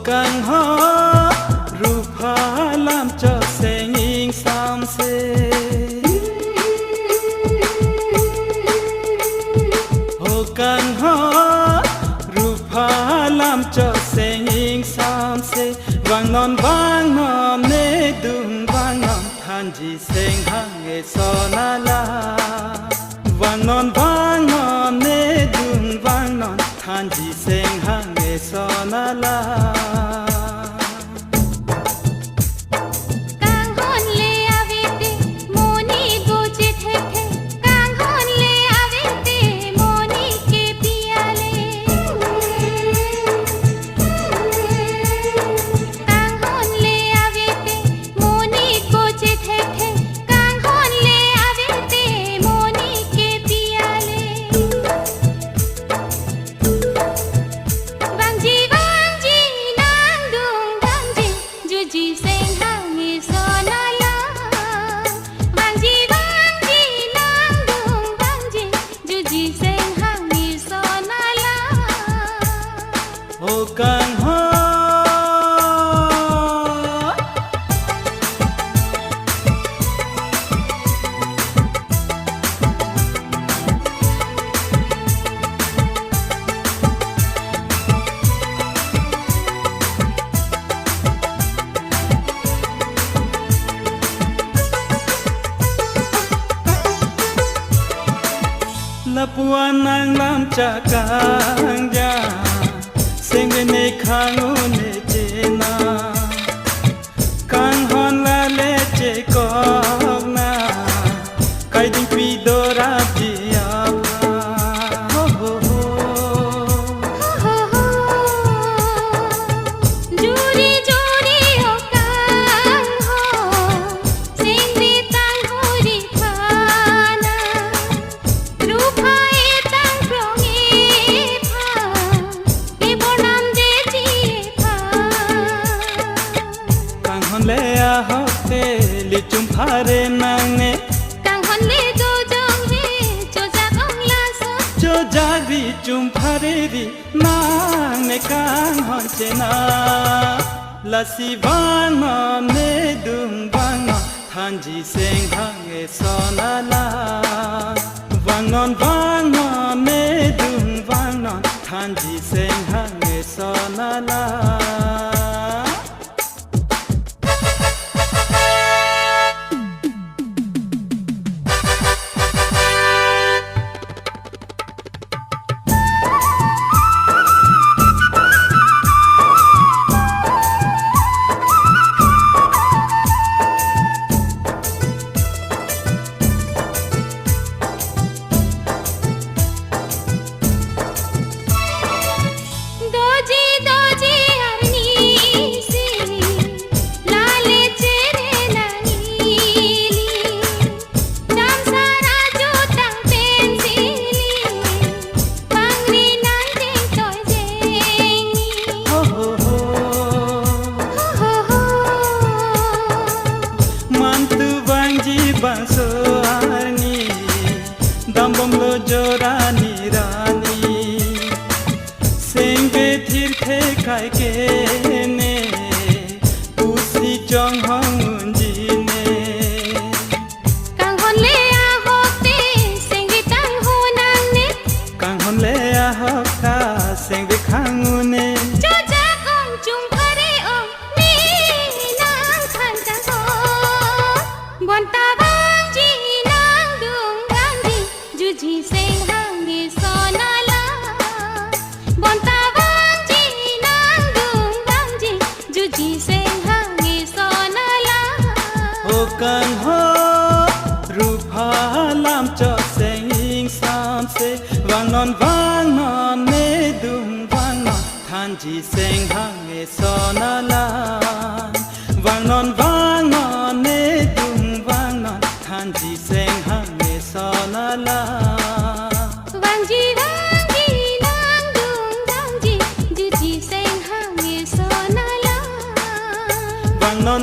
càng ho ru pha làm cho sẽ nghiêng sam se hồ càng ho ru pha làm cho sẽ nghiêng sam se vang non ne dung vang non than ji seng hang e so na la vang non ne dung vang non than ji seng hang e so na la càng ho lapuan nang lam cha kang ja sing bên này khang u ne che na kang hon la le che ko na kai ding pi do ra ji a ho ho ho juri juri ho kang ho sing ri tang ho ri khana ru phai tang prong e pha le a hote li chum phare nang ne kang hon le jo jong he cho ja ong la so cho ja ri chum phare ri nang ne kang hon che na la si van ne dung bang than ji seng hang e so na la vang non ne dung vang non than ji seng hang e so na la bangso arni dambom lo jorani rani sengbe thir the kai ke ne usi chong hong ji ne kang hon le a hote sengbe tang ho nang ne kang hon le a hokka sengbe khang ne cho ja kong chung phare o ni nang khan ja ho bon ta ji seng hang ni so na la bon ta vang ji nang dung vang ji ju ji seng hang ni so na la o kan ho ru pha lam cho seng ing sam se vang non ne dung vang non than ji seng hang e so na la vang non ne dung vang non than ji seng hang e so na la vang ji nang dung vang ji ju ji seng hang ni so na la vang non